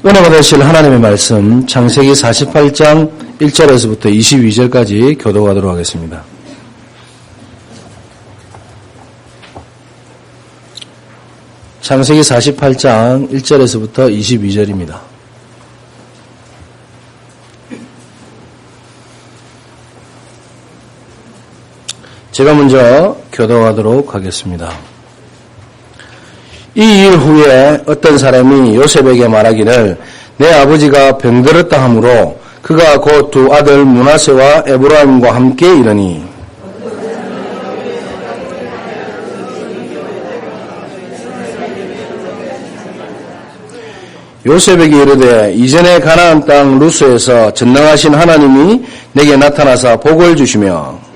은혜 받으실 하나님의 말씀 창세기 48장 1절에서부터 22절까지 교독하도록 하겠습니다. 창세기 48장 1절에서부터 22절입니다. 제가 먼저 교독하도록 하겠습니다. 이 일 후에 어떤 사람이 요셉에게 말하기를 내 아버지가 병들었다 하므로 그가 곧 두 아들 므낫세와 에브라임과 함께 이르니 요셉에게 이르되 이전에 가나안 땅 루스에서 전능하신 하나님이 내게 나타나사 복을 주시며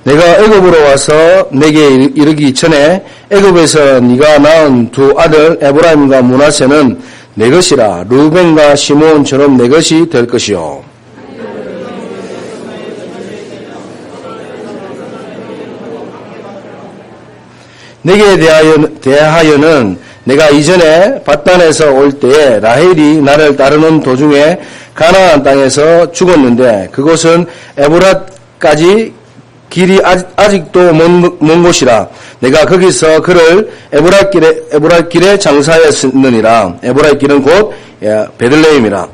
내가 애굽으로 와서 내게 이르기 전에 애굽에서 네가 낳은 두 아들 에브라임과 므낫세는 내 것이라 르우벤과 시므온처럼 내 것이 될 것이요 내게 대하여는 내가 이전에 밧단에서 올 때에 라헬이 나를 따르는 도중에 가나안 땅에서 죽었는데 그곳은 에브랏까지 길이 아직도 먼 곳이라 내가 거기서 그를 에브랏길에 장사하였느니라. 에브랏길은 곧 베들레헴이라.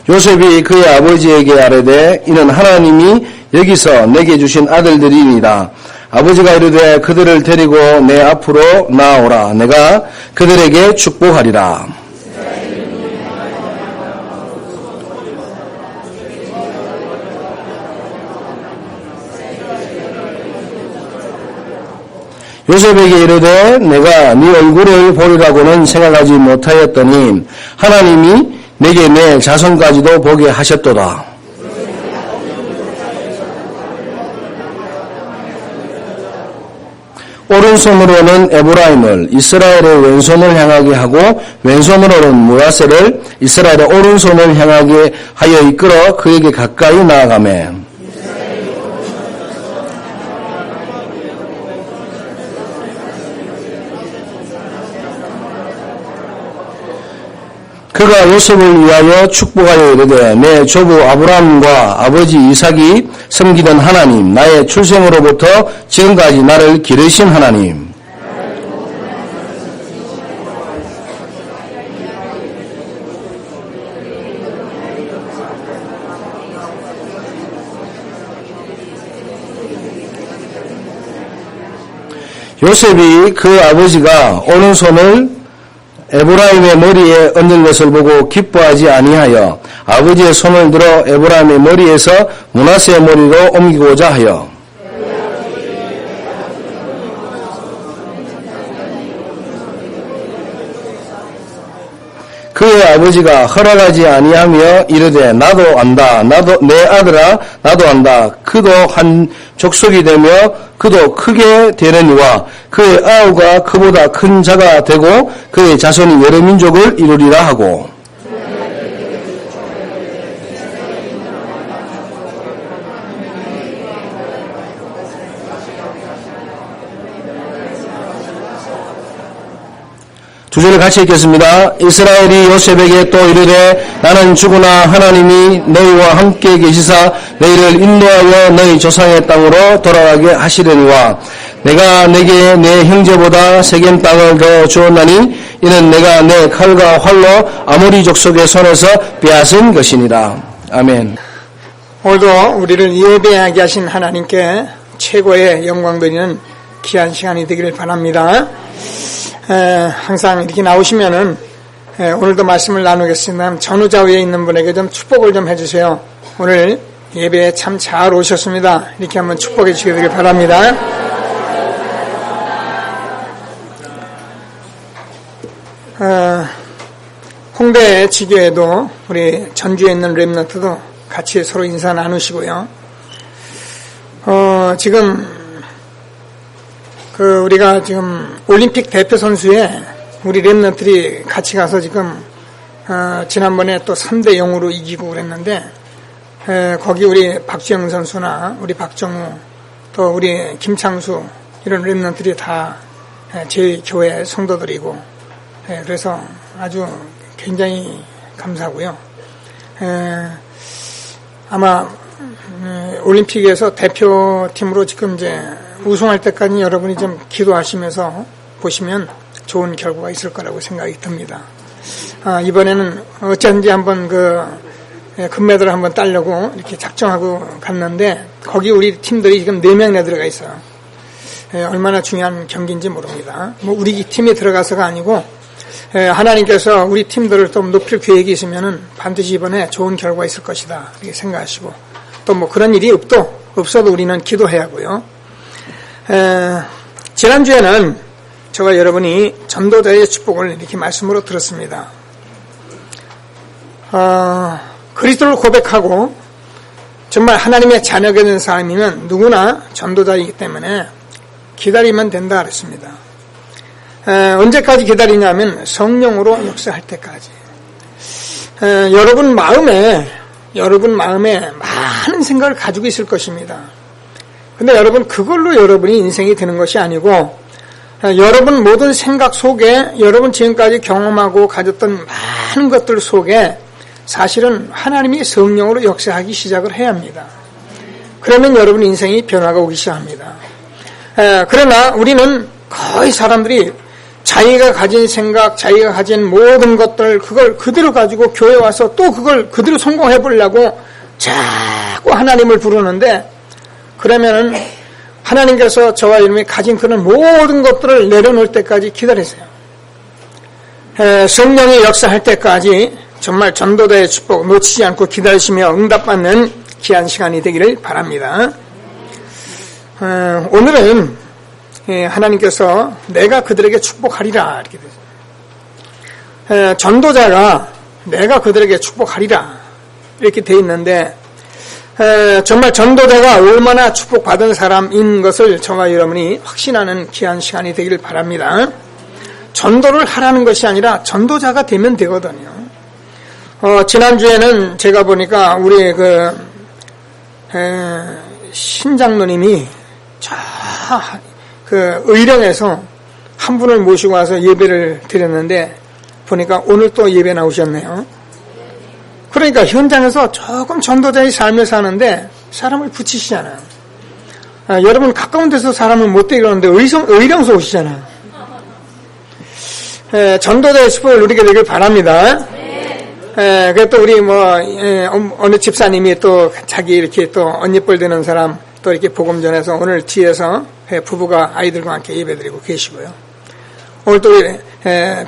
요셉이 그의 아버지에게 아뢰되 이는 하나님이 여기서 내게 주신 아들들이니라. 아버지가 이르되 그들을 데리고 내 앞으로 나아오라. 내가 그들에게 축복하리라. 요셉에게 이르되 내가 네 얼굴을 보리라고는 생각하지 못하였더니 하나님이 내게 내 자손까지도 보게 하셨도다. 오른손으로는 에브라임을 이스라엘의 왼손을 향하게 하고 왼손으로는 므낫세를 이스라엘의 오른손을 향하게 하여 이끌어 그에게 가까이 나아가매 그가 요셉을 위하여 축복하여 이르되 내 조부 아브라함과 아버지 이삭이 섬기던 하나님 나의 출생으로부터 지금까지 나를 기르신 하나님 요셉이 그 아버지가 오른손을 에브라임의 머리에 얹은 것을 보고 기뻐하지 아니하여 아버지의 손을 들어 에브라임의 머리에서 므낫세의 머리로 옮기고자 하여 그의 아버지가 허락하지 아니하며 이르되 나도 안다 내 아들아 나도 안다 그도 한 족속이 되며 그도 크게 되려니와 그의 아우가 그보다 큰 자가 되고 그의 자손이 여러 민족을 이루리라 하고 두 절을 같이 읽겠습니다. 이스라엘이 요셉에게 또 이르되 나는 죽으나 하나님이 너희와 함께 계시사 너희를 인도하여 너희 조상의 땅으로 돌아가게 하시려니와 내가 내게 내 형제보다 세겜 땅을 더 주었나니 이는 내가 내 칼과 활로 아모리 족속의 손에서 빼앗은 것이니라. 아멘. 오늘도 우리를 예배하게 하신 하나님께 최고의 영광 드리는 귀한 시간이 되기를 바랍니다. 항상 이렇게 나오시면은 오늘도 말씀을 나누겠습니다. 전후좌우에 있는 분에게 좀 축복을 좀 해주세요. 오늘 예배에 참 잘 오셨습니다. 이렇게 한번 축복해 주시길 바랍니다. 홍대 지교에도 우리 전주에 있는 렘넌트도 같이 서로 인사 나누시고요. 지금 우리가 지금 올림픽 대표 선수에 우리 렘넌트들이 같이 가서 지금 지난번에 또 3대 0으로 이기고 그랬는데, 거기 우리 박주영 선수나 우리 박정우 또 우리 김창수 이런 랩런들이 다 제 교회 성도들이고, 그래서 아주 굉장히 감사하고요. 아마 올림픽에서 대표팀으로 지금 이제 우승할 때까지 여러분이 좀 기도하시면서 보시면 좋은 결과가 있을 거라고 생각이 듭니다. 이번에는 어쩐지 한번 금메달을 한번 따려고 이렇게 작정하고 갔는데, 거기 우리 팀들이 지금 4명이나 들어가 있어요. 얼마나 중요한 경기인지 모릅니다. 우리 팀이 들어가서가 아니고, 하나님께서 우리 팀들을 좀 높일 계획이 있으면은 반드시 이번에 좋은 결과가 있을 것이다, 이렇게 생각하시고, 또 그런 일이 없어도 우리는 기도해야 하고요. 지난주에는 저와 여러분이 전도자의 축복을 이렇게 말씀으로 들었습니다. 그리스도를 고백하고 정말 하나님의 자녀가 된 사람이면 누구나 전도자이기 때문에 기다리면 된다 그랬습니다. 언제까지 기다리냐면 성령으로 역사할 때까지. 여러분 마음에 많은 생각을 가지고 있을 것입니다. 근데 여러분, 그걸로 여러분이 인생이 되는 것이 아니고, 여러분 모든 생각 속에 여러분 지금까지 경험하고 가졌던 많은 것들 속에 사실은 하나님이 성령으로 역사하기 시작을 해야 합니다. 그러면 여러분 인생이 변화가 오기 시작합니다. 그러나 우리는 거의 사람들이 자기가 가진 생각, 자기가 가진 모든 것들, 그걸 그대로 가지고 교회 와서 또 그걸 그대로 성공해 보려고 자꾸 하나님을 부르는데, 그러면은 하나님께서 저와 여러분이 가진 그런 모든 것들을 내려놓을 때까지 기다리세요. 성령이 역사할 때까지 정말 전도자의 축복 놓치지 않고 기다리시며 응답받는 귀한 시간이 되기를 바랍니다. 오늘은 하나님께서 내가 그들에게 축복하리라 이렇게 되죠. 전도자가 내가 그들에게 축복하리라 이렇게 돼 있는데, 정말 전도자가 얼마나 축복받은 사람인 것을 저와 여러분이 확신하는 귀한 시간이 되기를 바랍니다. 전도를 하라는 것이 아니라 전도자가 되면 되거든요. 지난주에는 제가 보니까 우리 신장로님이 의령에서 한 분을 모시고 와서 예배를 드렸는데, 보니까 오늘 또 예배 나오셨네요. 그러니까 현장에서 조금 전도자의 삶을 사는데 사람을 붙이시잖아요. 여러분 가까운 데서 사람을 못 되게 그러는데 의령서 오시잖아요. 전도자의 축복을 누리게 되길 바랍니다. 그또 우리 어느 집사님이 또 자기 이렇게 또 언니뻘 되는 사람 또 이렇게 복음 전해서 오늘 뒤에서 부부가 아이들과 함께 예배드리고 계시고요. 오늘 또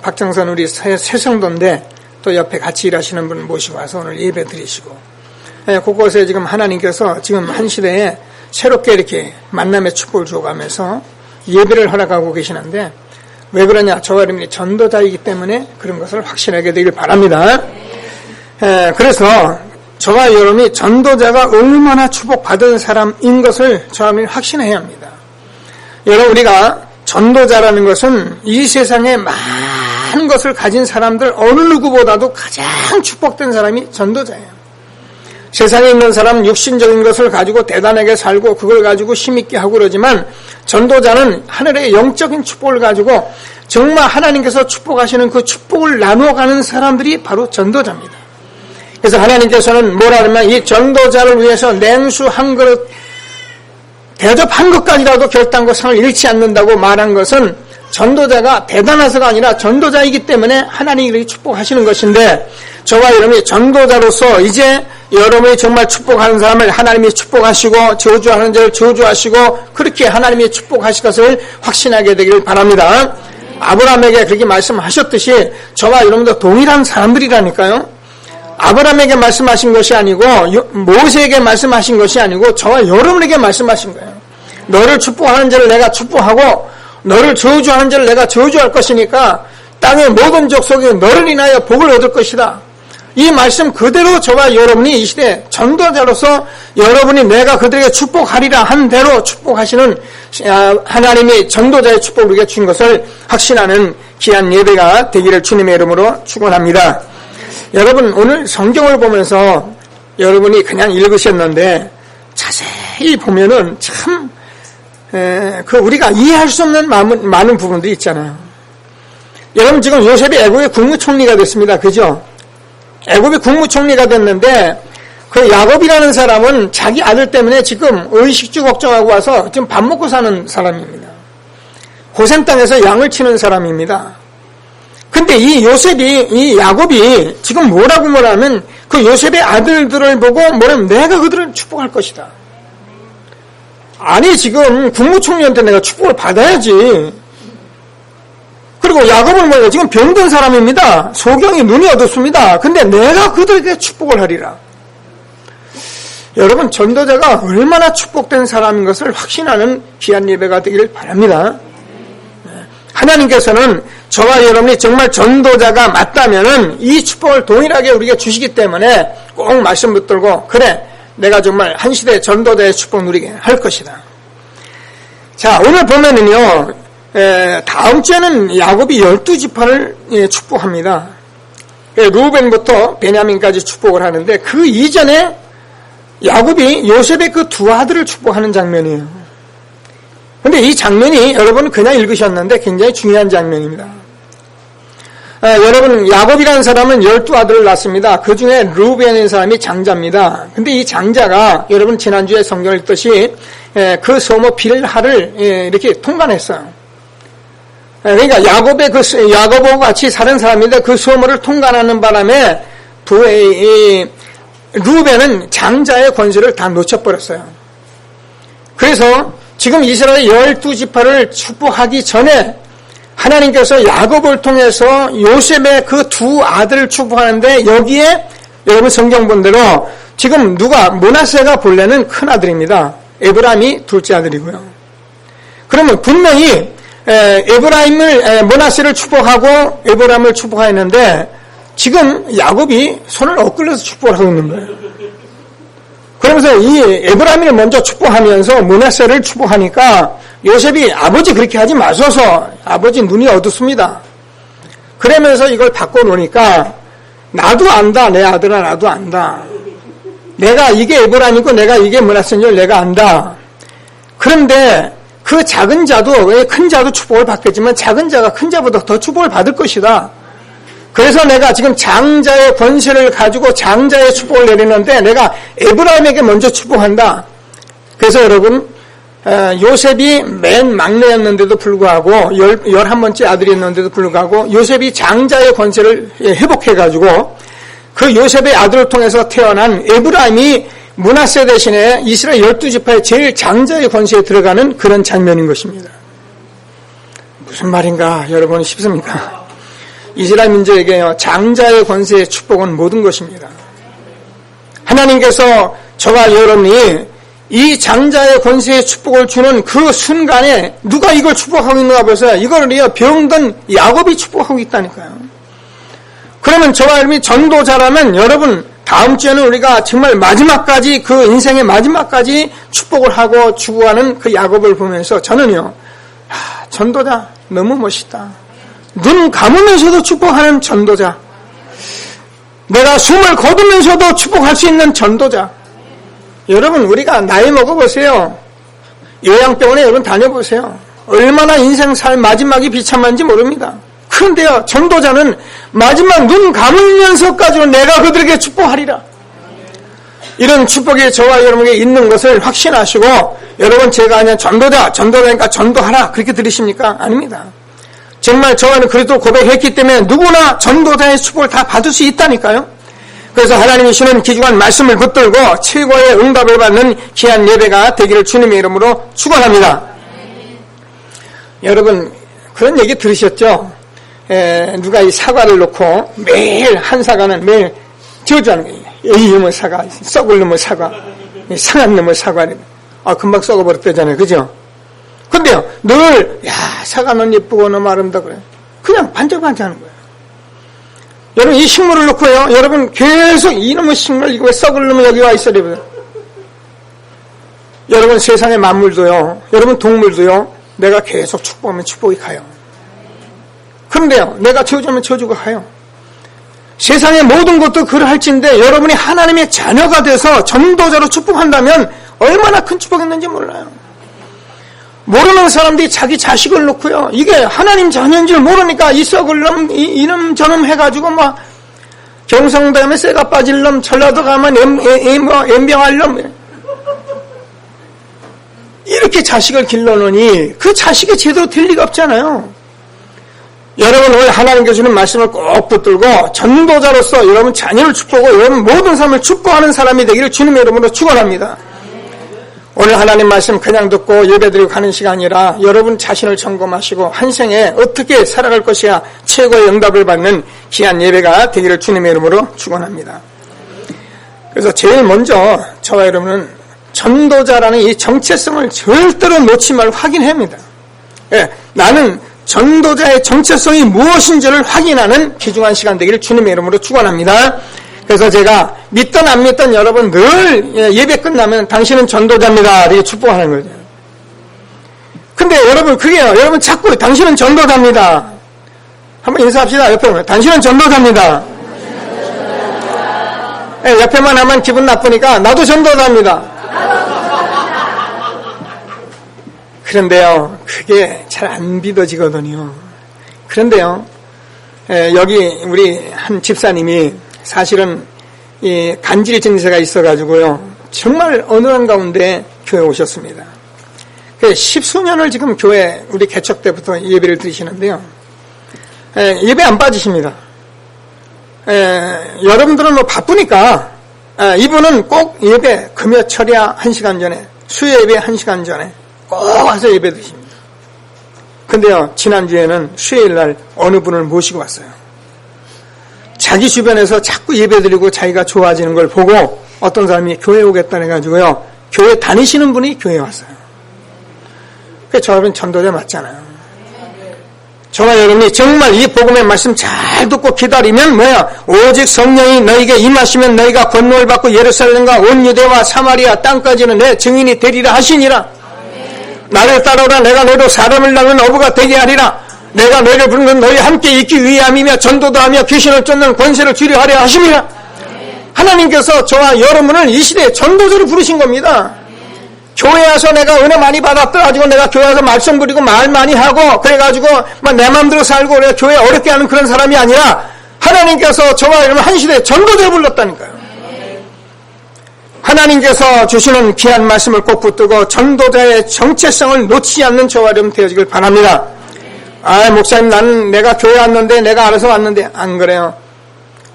박정선 우리 새성도인데 또 옆에 같이 일하시는 분 모시고 와서 오늘 예배 드리시고, 곳곳에 지금 하나님께서 지금 한 시대에 새롭게 이렇게 만남의 축복을 줘가면서 예배를 허락하고 계시는데, 왜 그러냐? 저와 여러분이 전도자이기 때문에 그런 것을 확신하게 되길 바랍니다. 그래서 저와 여러분이 전도자가 얼마나 축복받은 사람인 것을 저와 여러분이 확신해야 합니다. 여러분, 우리가 전도자라는 것은 이 세상에 많은 것을 가진 사람들 어느 누구보다도 가장 축복된 사람이 전도자예요. 세상에 있는 사람은 육신적인 것을 가지고 대단하게 살고 그걸 가지고 힘있게 하고 그러지만, 전도자는 하늘의 영적인 축복을 가지고 정말 하나님께서 축복하시는 그 축복을 나누어가는 사람들이 바로 전도자입니다. 그래서 하나님께서는 뭐라 그러면 이 전도자를 위해서 냉수 한 그릇 대접한 것까지라도 결단과 상을 잃지 않는다고 말한 것은 전도자가 대단해서가 아니라 전도자이기 때문에 하나님이 이렇게 축복하시는 것인데, 저와 여러분이 전도자로서 이제 여러분이 정말 축복하는 사람을 하나님이 축복하시고 저주하는 자를 저주하시고 그렇게 하나님이 축복하실 것을 확신하게 되기를 바랍니다. 아브라함에게 그렇게 말씀하셨듯이 저와 여러분도 동일한 사람들이라니까요. 아브라함에게 말씀하신 것이 아니고 모세에게 말씀하신 것이 아니고 저와 여러분에게 말씀하신 거예요. 너를 축복하는 자를 내가 축복하고 너를 저주하는 자를 내가 저주할 것이니까 땅의 모든 족속이 너를 인하여 복을 얻을 것이다. 이 말씀 그대로 저와 여러분이 이 시대 전도자로서 여러분이 내가 그들에게 축복하리라 한 대로 축복하시는 하나님의 전도자의 축복을 우리에게 준 것을 확신하는 귀한 예배가 되기를 주님의 이름으로 축원합니다. 여러분 오늘 성경을 보면서 여러분이 그냥 읽으셨는데 자세히 보면은 참 우리가 이해할 수 없는 많은 부분들이 있잖아요. 여러분 지금 요셉이 애굽의 국무총리가 됐습니다. 그죠? 애굽의 국무총리가 됐는데 그 야곱이라는 사람은 자기 아들 때문에 지금 의식주 걱정하고 와서 지금 밥 먹고 사는 사람입니다. 고센 땅에서 양을 치는 사람입니다. 근데 이 야곱이 지금 뭐라고 말하면 그 요셉의 아들들을 보고 뭐라면 내가 그들을 축복할 것이다. 아니 지금 국무총리한테 내가 축복을 받아야지. 그리고 야곱은 뭐예요? 지금 병든 사람입니다. 소경이 눈이 어둡습니다. 근데 내가 그들에게 축복을 하리라. 여러분 전도자가 얼마나 축복된 사람인 것을 확신하는 귀한 예배가 되기를 바랍니다. 하나님께서는 저와 여러분이 정말 전도자가 맞다면은 이 축복을 동일하게 우리에게 주시기 때문에 꼭 말씀 붙들고 그래 내가 정말 한 시대 전도자의 축복 누리게 할 것이다. 자 오늘 보면은요 다음 주에는 야곱이 12지파를 축복합니다. 루벤부터 베냐민까지 축복을 하는데 그 이전에 야곱이 요셉의 그 두 아들을 축복하는 장면이에요. 근데 이 장면이 여러분 그냥 읽으셨는데 굉장히 중요한 장면입니다. 여러분 야곱이라는 사람은 12아들을 낳습니다. 그 중에 루벤이라는 사람이 장자입니다. 근데 이 장자가 여러분 지난주에 성경을 읽듯이 그 소모 빌하를 이렇게 통관했어요. 그러니까 야곱하고 같이 사는 사람인데 그 소모를 통관하는 바람에 루벤은 장자의 권세를 다 놓쳐버렸어요. 그래서 지금 이스라엘 12지파를 축복하기 전에 하나님께서 야곱을 통해서 요셉의 그 두 아들을 축복하는데 여기에 여러분 성경 본 대로 지금 므낫세가 본래는 큰 아들입니다. 에브라임이 둘째 아들이고요. 그러면 분명히 므낫세를 축복하고 에브라임을 축복하였는데 지금 야곱이 손을 엇글려서 축복을 하고 있는 거예요. 그러면서 이 에브라임을 먼저 축복하면서 므낫세를 축복하니까 요셉이 아버지 그렇게 하지 마소서 아버지 눈이 어둡습니다. 그러면서 이걸 바꿔놓으니까 나도 안다 내 아들아 나도 안다. 내가 이게 에브라임이고 내가 이게 므낫세인 줄 내가 안다. 그런데 그 작은 자도 왜 큰 자도 축복을 받겠지만 작은 자가 큰 자보다 더 축복을 받을 것이다. 그래서 내가 지금 장자의 권세를 가지고 장자의 축복을 내리는데 내가 에브라임에게 먼저 축복한다. 그래서 여러분 요셉이 맨 막내였는데도 불구하고 11번째 아들이었는데도 불구하고 요셉이 장자의 권세를 회복해가지고 그 요셉의 아들을 통해서 태어난 에브라임이 므낫세 대신에 이스라엘 12지파의 제일 장자의 권세에 들어가는 그런 장면인 것입니다. 무슨 말인가 여러분 싶습니까? 이스라엘 민족에게요 장자의 권세의 축복은 모든 것입니다. 하나님께서 저와 여러분이 이 장자의 권세의 축복을 주는 그 순간에 누가 이걸 축복하고 있는가 보세요. 이걸 병든 야곱이 축복하고 있다니까요. 그러면 저와 여러분이 전도자라면 여러분 다음 주에는 우리가 정말 마지막까지 그 인생의 마지막까지 축복을 하고 죽어가는 그 야곱을 보면서 저는요 전도자 너무 멋있다. 눈 감으면서도 축복하는 전도자. 내가 숨을 거두면서도 축복할 수 있는 전도자. 여러분 우리가 나이 먹어보세요. 요양병원에 여러분 다녀보세요. 얼마나 인생 살 마지막이 비참한지 모릅니다. 그런데요 전도자는 마지막 눈 감으면서까지도 내가 그들에게 축복하리라. 이런 축복이 저와 여러분에게 있는 것을 확신하시고 여러분 제가 아니야 전도자니까 전도하라 그렇게 들으십니까? 아닙니다. 정말 저와는 그리스도 고백했기 때문에 누구나 전도자의 축복을 다 받을 수 있다니까요. 그래서 하나님이 주는 귀중한 말씀을 붙들고 최고의 응답을 받는 귀한 예배가 되기를 주님의 이름으로 축원합니다. 여러분 그런 얘기 들으셨죠? 누가 이 사과를 놓고 매일 한 사과는 매일 저주하는 거예요. 이놈의 사과, 썩을 놈의 사과, 상한 놈의 사과. 금방 썩어버렸다잖아요. 그죠? 근데요, 늘, 사과는 예쁘고 너무 아름다워. 그냥 반짝반짝하는 거예요. 여러분, 이 식물을 놓고요, 여러분 계속 이놈의 식물, 이거 왜 썩을 놈이 여기 와 있어야 여러분, 세상의 만물도요, 여러분 동물도요, 내가 계속 축복하면 축복이 가요. 그런데요, 내가 저주하면 저주가 가요. 세상의 모든 것도 그러할진데 여러분이 하나님의 자녀가 돼서 전도자로 축복한다면 얼마나 큰 축복이었는지 몰라요. 모르는 사람들이 자기 자식을 놓고요. 이게 하나님 자녀인 줄 모르니까 이 썩을 놈, 이놈 저놈 해가지고 막 경상도에 쇠가 빠질 놈, 전라도 가면 엠병할 놈 이렇게 자식을 길러놓으니 그 자식이 제대로 될 리가 없잖아요. 여러분 오늘 하나님께 주는 말씀을 꼭 붙들고 전도자로서 여러분 자녀를 축복하고 여러분 모든 삶을 축복하는 사람이 되기를 주님의 이름으로 축원합니다. 오늘 하나님 말씀 그냥 듣고 예배드리고 가는 시간이 아니라 여러분 자신을 점검하시고 한 생에 어떻게 살아갈 것이야 최고의 응답을 받는 귀한 예배가 되기를 주님의 이름으로 축원합니다. 그래서 제일 먼저 저와 여러분은 전도자라는 이 정체성을 절대로 놓지 말고 확인해야 합니다. 예, 나는 전도자의 정체성이 무엇인지를 확인하는 귀중한 시간 되기를 주님의 이름으로 축원합니다. 그래서 제가 믿든 안 믿든 여러분 늘 예배 끝나면 당신은 전도자입니다 이렇게 축복하는 거죠. 근데 여러분 그게요. 여러분 자꾸 당신은 전도자입니다. 한번 인사합시다. 옆에 보면 당신은 전도자입니다. 네, 옆에만 하면 기분 나쁘니까 나도 전도자입니다. 그런데요, 그게 잘 안 믿어지거든요. 그런데요, 여기 우리 한 집사님이 사실은 이 간질 증세가 있어가지고요, 정말 어느 한가운데 교회 오셨습니다. 십수년을 지금 교회 우리 개척 때부터 예배를 드리시는데요, 예배 안 빠지십니다. 여러분들은 뭐 바쁘니까 이분은 꼭 예배 금요 철야 1시간 전에, 수요 예배 1시간 전에 꼭 와서 예배 드십니다. 근데요, 지난주에는 수요일날 어느 분을 모시고 왔어요. 자기 주변에서 자꾸 예배 드리고 자기가 좋아지는 걸 보고 어떤 사람이 교회 오겠다 해가지고요, 교회 다니시는 분이 교회에 왔어요. 그래서 저 여러분 전도자 맞잖아요. 저와 여러분이 정말 이 복음의 말씀 잘 듣고 기다리면 뭐야? 오직 성령이 너에게 임하시면 너희가 권능을 받고 예루살렘과 온 유대와 사마리아 땅까지는 내 증인이 되리라 하시니라. 나를 따라오라. 내가 너희로 사람을 낳는 어부가 되게 하리라. 내가 너희를 부른 건 너희 함께 있기 위함이며 전도도 하며 귀신을 쫓는 권세를 주려 하려 하심이라. 하나님께서 저와 여러분을 이 시대에 전도자로 부르신 겁니다. 교회 와서 내가 은혜 많이 받았더라가지고 내가 교회 와서 말씀 부리고 말 많이 하고 그래가지고 막 내 마음대로 살고 내가 교회 어렵게 하는 그런 사람이 아니라 하나님께서 저와 여러분 한 시대에 전도자로 불렀다니까요. 하나님께서 주시는 귀한 말씀을 꼭 붙들고 전도자의 정체성을 놓치지 않는 저와 여러분 되어지길 바랍니다. 목사님 나는 내가 교회 왔는데 내가 알아서 왔는데 안 그래요.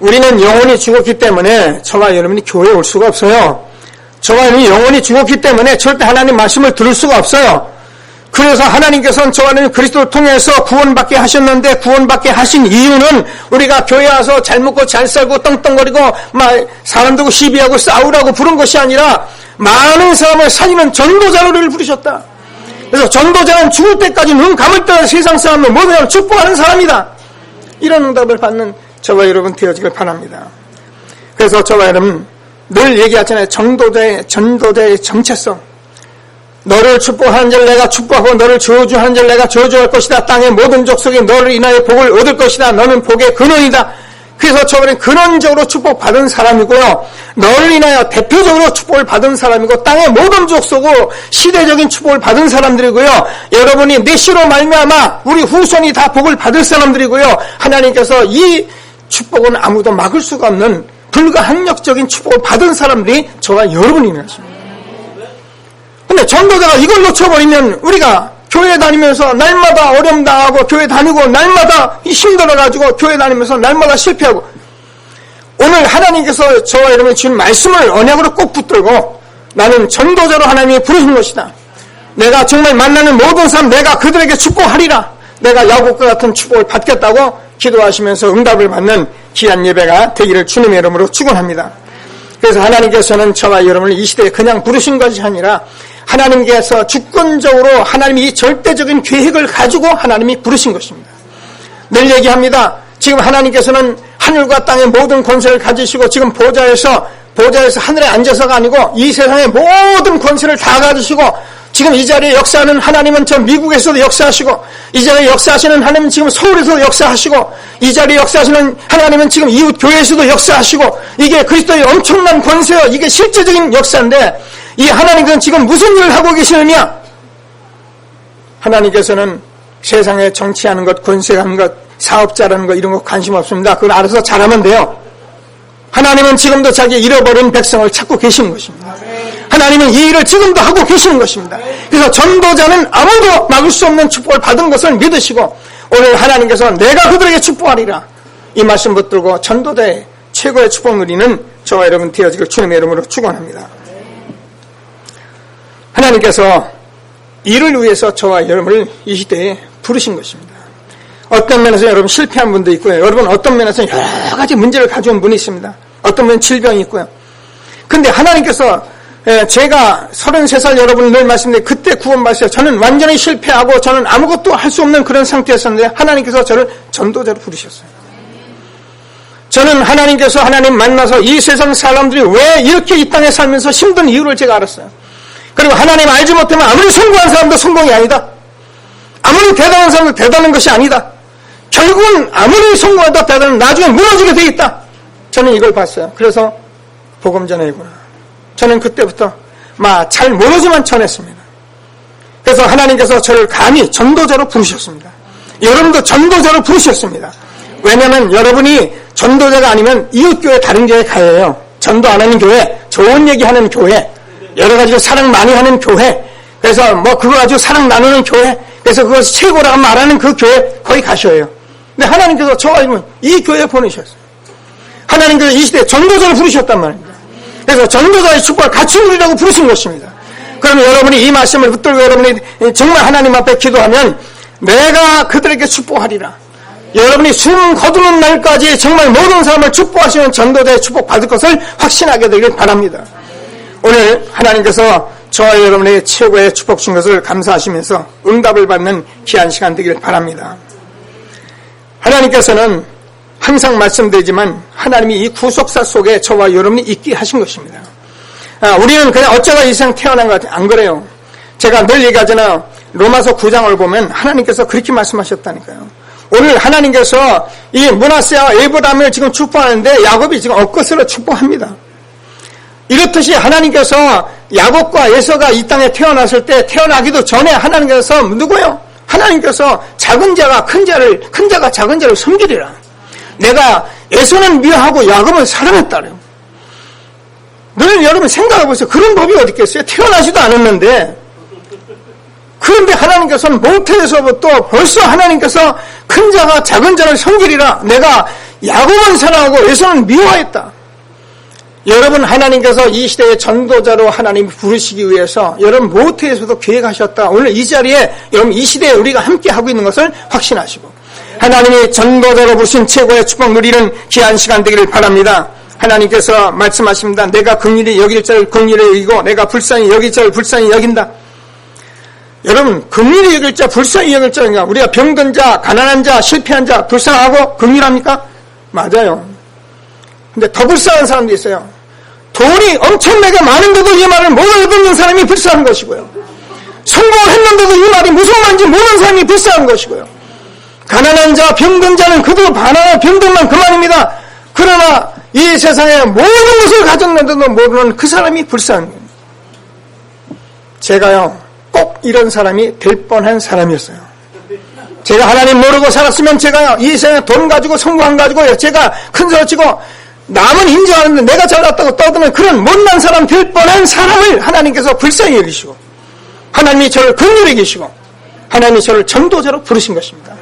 우리는 영혼이 죽었기 때문에 저와 여러분이 교회에 올 수가 없어요. 저와 여러분이 영혼이 죽었기 때문에 절대 하나님 말씀을 들을 수가 없어요. 그래서 하나님께서는 저와 여러분 그리스도를 통해서 구원받게 하셨는데 구원받게 하신 이유는 우리가 교회 와서 잘 먹고 잘 살고 떵떵거리고 막 사람들과 시비하고 싸우라고 부른 것이 아니라 많은 사람을 살리는 전도자로 우리를 부르셨다. 그래서 전도자는 죽을 때까지 눈 감을 때까지 세상 사람을 모든 사람을 축복하는 사람이다. 이런 응답을 받는 저와 여러분 되어지길 바랍니다. 그래서 저와 여러분 늘 얘기하잖아요. 전도자의 정체성. 너를 축복하는 자를 내가 축복하고 너를 저주하는 자를 내가 저주할 것이다. 땅의 모든 족속이 너를 인하여 복을 얻을 것이다. 너는 복의 근원이다. 그래서 저번에 근원적으로 축복받은 사람이고요. 너를 인하여 대표적으로 축복을 받은 사람이고 땅의 모든 족속으로 시대적인 축복을 받은 사람들이고요. 여러분이 내 씨로 말미암아 우리 후손이 다 복을 받을 사람들이고요. 하나님께서 이 축복은 아무도 막을 수가 없는 불가항력적인 축복을 받은 사람들이 저와 여러분이라는 것입니다. 근데 전도자가 이걸 놓쳐버리면 우리가 교회 다니면서 날마다 어려움 당하고 교회 다니고 날마다 힘들어가지고 교회 다니면서 날마다 실패하고 오늘 하나님께서 저와 여러분이 주신 말씀을 언약으로 꼭 붙들고 나는 전도자로 하나님이 부르신 것이다. 내가 정말 만나는 모든 사람 내가 그들에게 축복하리라. 내가 야곱과 같은 축복을 받겠다고 기도하시면서 응답을 받는 귀한 예배가 되기를 주님의 이름으로 축원합니다. 그래서 하나님께서는 저와 여러분을 이 시대에 그냥 부르신 것이 아니라 하나님께서 주권적으로 하나님이 이 절대적인 계획을 가지고 하나님이 부르신 것입니다. 늘 얘기합니다. 지금 하나님께서는 하늘과 땅의 모든 권세를 가지시고 지금 보좌에서 하늘에 앉아서가 아니고 이 세상의 모든 권세를 다 가지시고 지금 이 자리에 역사하는 하나님은 저 미국에서도 역사하시고, 이 자리에 역사하시는 하나님은 지금 서울에서도 역사하시고, 이 자리에 역사하시는 하나님은 지금 이웃 교회에서도 역사하시고, 이게 그리스도의 엄청난 권세요. 이게 실제적인 역사인데, 이 하나님은 지금 무슨 일을 하고 계시느냐? 하나님께서는 세상에 정치하는 것, 권세하는 것, 사업자라는 것 이런 거 관심 없습니다. 그걸 알아서 잘하면 돼요. 하나님은 지금도 자기 잃어버린 백성을 찾고 계시는 것입니다. 하나님은 이 일을 지금도 하고 계시는 것입니다. 그래서 전도자는 아무도 막을 수 없는 축복을 받은 것을 믿으시고, 오늘 하나님께서 내가 그들에게 축복하리라 이 말씀 붙들고 전도자의 최고의 축복 누리는 저와 여러분 되어지길 주님의 이름으로 축원합니다. 하나님께서 이를 위해서 저와 여러분을 이 시대에 부르신 것입니다. 어떤 면에서 여러분 실패한 분도 있고요. 여러분 어떤 면에서 여러 가지 문제를 가져온 분이 있습니다. 어떤 면은 질병이 있고요. 근데 하나님께서 제가 33살 여러분을 늘 말씀드린 그때 구원받았어요. 저는 완전히 실패하고 저는 아무것도 할 수 없는 그런 상태였었는데 하나님께서 저를 전도자로 부르셨어요. 저는 하나님께서 하나님 만나서 이 세상 사람들이 왜 이렇게 이 땅에 살면서 힘든 이유를 제가 알았어요. 그리고 하나님 알지 못하면 아무리 성공한 사람도 성공이 아니다. 아무리 대단한 사람도 대단한 것이 아니다. 결국은 아무리 성공해도 대단한 나중에 무너지게 돼 있다. 저는 이걸 봤어요. 그래서 복음 전하구나. 저는 그때부터 잘 모르지만 전했습니다. 그래서 하나님께서 저를 감히 전도자로 부르셨습니다. 여러분도 전도자로 부르셨습니다. 왜냐하면 여러분이 전도자가 아니면 이웃교회 다른 교회 가요. 전도 안 하는 교회, 좋은 얘기하는 교회, 여러 가지로 사랑 많이 하는 교회, 그래서 그거 가지고 사랑 나누는 교회, 그래서 그것이 최고라고 말하는 그 교회 거기 가셔요. 근데 하나님께서 저와 이 교회에 보내셨어요. 하나님께서 이 시대에 전도자를 부르셨단 말입니다. 그래서 전도자의 축복을 같이 누리라고 부르신 것입니다. 그러면 여러분이 이 말씀을 붙들고 여러분이 정말 하나님 앞에 기도하면 내가 그들에게 축복하리라. 여러분이 숨 거두는 날까지 정말 모든 사람을 축복하시는 전도자의 축복 받을 것을 확신하게 되길 바랍니다. 오늘 하나님께서 저와 여러분에게 최고의 축복 준 것을 감사하시면서 응답을 받는 귀한 시간 되길 바랍니다. 하나님께서는 항상 말씀드리지만 하나님이 이 구속사 속에 저와 여러분이 있게 하신 것입니다. 우리는 그냥 어쩌다 이 세상 태어난 것 같아요. 안 그래요. 제가 늘 얘기하잖아요. 로마서 9장을 보면 하나님께서 그렇게 말씀하셨다니까요. 오늘 하나님께서 이 므낫세와 에브라임을 지금 축복하는데 야곱이 지금 엇것으로 축복합니다. 이렇듯이 하나님께서 야곱과 에서가 이 땅에 태어났을 때 태어나기도 전에 하나님께서 누구요? 하나님께서 작은 자가 큰 자가 작은 자를 섬기리라. 내가 에서는 미워하고 야곱은 사랑했다래요. 늘 여러분 생각해보세요. 그런 법이 어디 있겠어요? 태어나지도 않았는데. 그런데 하나님께서는 모태에서부터 벌써 하나님께서 큰 자가 작은 자를 섬기리라. 내가 야곱은 사랑하고 에서는 미워했다. 여러분 하나님께서 이 시대의 전도자로 하나님이 부르시기 위해서 여러분 모태에서도 계획하셨다. 오늘 이 자리에 여러분 이 시대에 우리가 함께 하고 있는 것을 확신하시고 하나님이 전도자로 부르신 최고의 축복 누리는 귀한 시간 되기를 바랍니다. 하나님께서 말씀하십니다. 내가 긍휼히 여길 자를 긍휼히 여기고 내가 불쌍히 여길 자를 불쌍히 여긴다. 여러분 긍휼히 여길 자 불쌍히 여길 자인가? 우리가 병든 자 가난한 자 실패한 자 불쌍하고 긍휼합니까? 맞아요. 근데 더 불쌍한 사람도 있어요. 돈이 엄청나게 많은데도 이 말을 못 알아듣는 사람이 불쌍한 것이고요. 성공을 했는데도 이 말이 무슨 말인지 모르는 사람이 불쌍한 것이고요. 가난한 자, 병든 자는 그도 가난한 병든만 그만입니다. 그러나 이 세상에 모든 것을 가졌는데도 모르는 그 사람이 불쌍한 겁니다. 제가요 꼭 이런 사람이 될 뻔한 사람이었어요. 제가 하나님 모르고 살았으면 제가요 이 세상에 돈 가지고 성공 가지고 제가 큰 소리 치고 남은 인정하는데 내가 잘났다고 떠드는 그런 못난 사람 될 뻔한 사람을 하나님께서 불쌍히 여기시고 하나님이 저를 긍휼히 여기시고 하나님이 저를 전도자로 부르신 것입니다.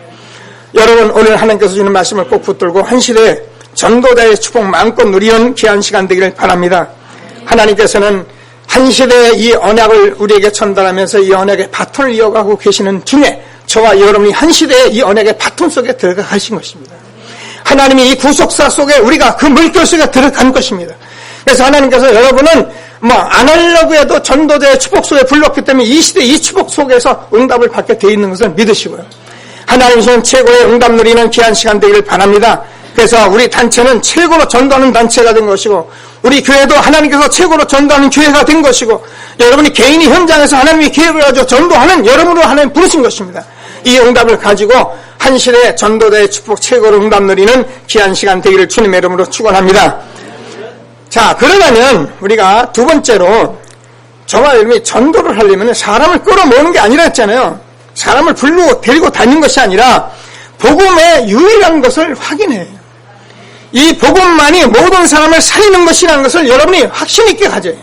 여러분 오늘 하나님께서 주는 말씀을 꼭 붙들고 한 시대에 전도자의 축복 마음껏 누리는 귀한 시간 되기를 바랍니다. 하나님께서는 한 시대의 이 언약을 우리에게 전달하면서 이 언약의 바톤을 이어가고 계시는 중에 저와 여러분이 한 시대의 이 언약의 바톤 속에 들어가 가신 것입니다. 하나님이 이 구속사 속에 우리가 그 물결 속에 들어간 것입니다. 그래서 하나님께서 여러분은 안 하려고 해도 전도자의 축복 속에 불렀기 때문에 이 시대 이 축복 속에서 응답을 받게 되어 있는 것을 믿으시고요. 하나님께서는 최고의 응답 누리는 귀한 시간 되기를 바랍니다. 그래서 우리 단체는 최고로 전도하는 단체가 된 것이고, 우리 교회도 하나님께서 최고로 전도하는 교회가 된 것이고, 여러분이 개인이 현장에서 하나님이 기회를 가지고 전도하는 여러분으로 하나님 부르신 것입니다. 이 응답을 가지고 한실의 전도대의 축복 최고로 응답 누리는 귀한 시간 되기를 주님의 이름으로 축원합니다. 자, 그러려면 우리가 두 번째로 저와 여러분이 전도를 하려면 사람을 끌어모으는 게 아니라 했잖아요. 사람을 부르고 데리고 다니는 것이 아니라 복음의 유일한 것을 확인해요. 이 복음만이 모든 사람을 살리는 것이라는 것을 여러분이 확신 있게 가져요.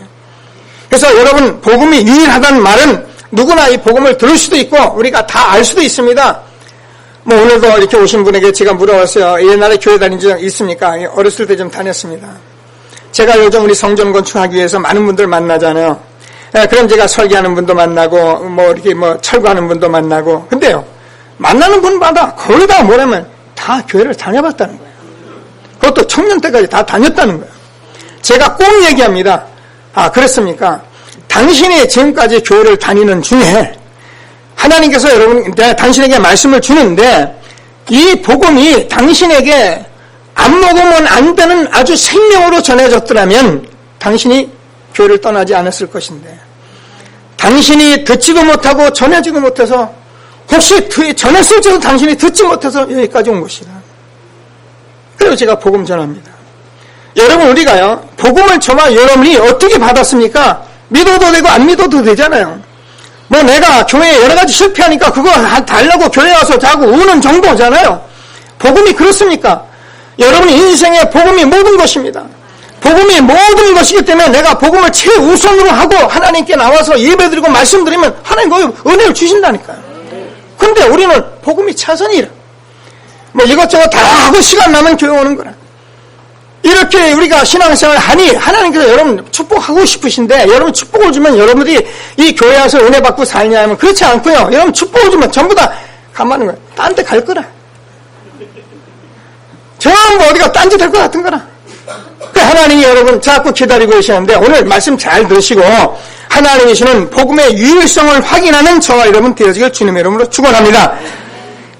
그래서 여러분, 복음이 유일하다는 말은 누구나 이 복음을 들을 수도 있고 우리가 다 알 수도 있습니다. 뭐 오늘도 이렇게 오신 분에게 제가 물어봤어요. 옛날에 교회 다닌 적 있습니까? 어렸을 때 좀 다녔습니다. 제가 요즘 우리 성전 건축하기 위해서 많은 분들 만나잖아요. 그럼 제가 설계하는 분도 만나고 뭐 이렇게 뭐 철거하는 분도 만나고, 근데요, 만나는 분마다 거의 다 뭐냐면 다 교회를 다녀봤다는 거예요. 그것도 청년 때까지 다 다녔다는 거예요. 제가 꼭 얘기합니다. 아, 그렇습니까? 당신이 지금까지 교회를 다니는 중에 하나님께서 당신에게 말씀을 주는데 이 복음이 당신에게 안 먹으면 안 되는 아주 생명으로 전해졌더라면 당신이 교회를 떠나지 않았을 것인데, 당신이 듣지도 못하고 전하지도 못해서, 혹시 전했을지도 당신이 듣지 못해서 여기까지 온 것이다. 그래서 제가 복음 전합니다. 여러분, 우리가요, 복음을 저와 여러분이 어떻게 받았습니까? 믿어도 되고 안 믿어도 되잖아요. 뭐 내가 교회에 여러 가지 실패하니까 그거 달라고 교회 와서 자꾸 우는 정도잖아요. 복음이 그렇습니까? 여러분의 인생에 복음이 모든 것입니다. 복음이 모든 것이기 때문에 내가 복음을 최우선으로 하고 하나님께 나와서 예배드리고 말씀드리면 하나님 그 은혜를 주신다니까요. 근데 우리는 복음이 차선이라. 뭐 이것저것 다 하고 시간 나면 교회 오는 거라. 이렇게 우리가 신앙생활을 하니 하나님께서 여러분 축복하고 싶으신데, 여러분 축복을 주면 여러분들이 이 교회 와서 은혜 받고 살냐 하면 그렇지 않고요. 여러분 축복을 주면 전부 다 가만히 거야. 딴 데 갈 거라. 전부 어디가 딴짓 할 것 같은 거라. 하나님이 여러분 자꾸 기다리고 계시는데, 오늘 말씀 잘 들으시고 하나님이 주는 복음의 유일성을 확인하는 저와 여러분 되어지길 주님의 이름으로 축원합니다.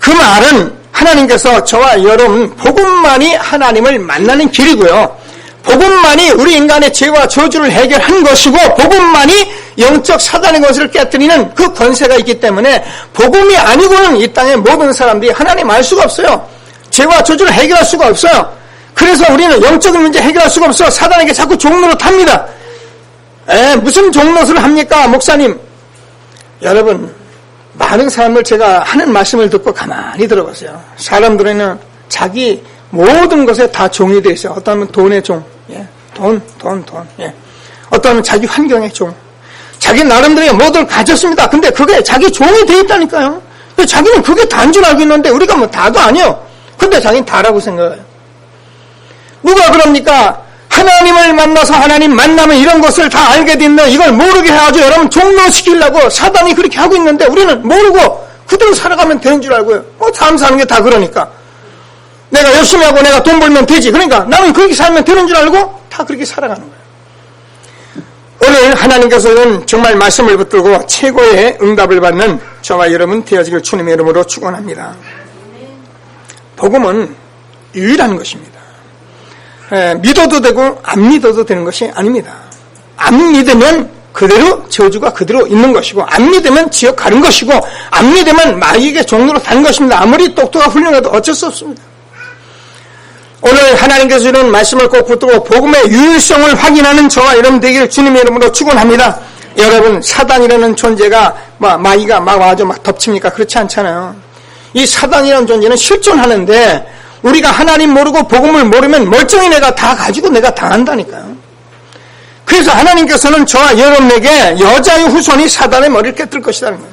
그 말은 하나님께서 저와 여러분 복음만이 하나님을 만나는 길이고요, 복음만이 우리 인간의 죄와 저주를 해결한 것이고, 복음만이 영적 사단의 것을 깨뜨리는 그 권세가 있기 때문에 복음이 아니고는 이 땅의 모든 사람들이 하나님 알 수가 없어요. 죄와 저주를 해결할 수가 없어요. 그래서 우리는 영적인 문제 해결할 수가 없어. 사단에게 자꾸 종노릇 합니다. 무슨 종노릇을 합니까, 목사님? 여러분, 많은 사람을 제가 하는 말씀을 듣고 가만히 들어보세요. 사람들에는 자기 모든 것에 다 종이 되어 있어요. 어떤 하면 돈의 종, 돈. 어떤 하면 자기 환경의 종. 자기 나름대로 뭐든 가졌습니다. 근데 그게 자기 종이 되어 있다니까요. 자기는 그게 다인 줄 알고 있는데 우리가 뭐 다도 아니요. 근데 자기는 다라고 생각해요. 누가 그럽니까? 하나님을 만나서 하나님 만나면 이런 것을 다 알게 됐네. 이걸 모르게 해가지고 여러분 종로시키려고 사단이 그렇게 하고 있는데, 우리는 모르고 그대로 살아가면 되는 줄 알고요. 삶 사는 게 다 그러니까. 내가 열심히 하고 내가 돈 벌면 되지. 그러니까 나는 그렇게 살면 되는 줄 알고 다 그렇게 살아가는 거예요. 오늘 하나님께서는 정말 말씀을 붙들고 최고의 응답을 받는 저와 여러분 되어지길 주님의 이름으로 축원합니다. 복음은 유일한 것입니다. 믿어도 되고 안 믿어도 되는 것이 아닙니다. 안 믿으면 그대로 저주가 그대로 있는 것이고, 안 믿으면 지옥 가는 것이고, 안 믿으면 마귀에게 종로로 다는 것입니다. 아무리 똑똑하고 훌륭해도 어쩔 수 없습니다. 오늘 하나님께서 주는 말씀을 꼭 붙들고 복음의 유일성을 확인하는 저와 여러분 되기를 주님의 이름으로 축원합니다. 여러분, 사단이라는 존재가 마귀가 막 와서 막 덮칩니까? 그렇지 않잖아요. 이 사단이라는 존재는 실존하는데, 우리가 하나님 모르고 복음을 모르면 멀쩡히 내가 다 가지고 내가 당한다니까요. 그래서 하나님께서는 저와 여러분에게 여자의 후손이 사단의 머리를 깨뜨릴 것이라는 거예요.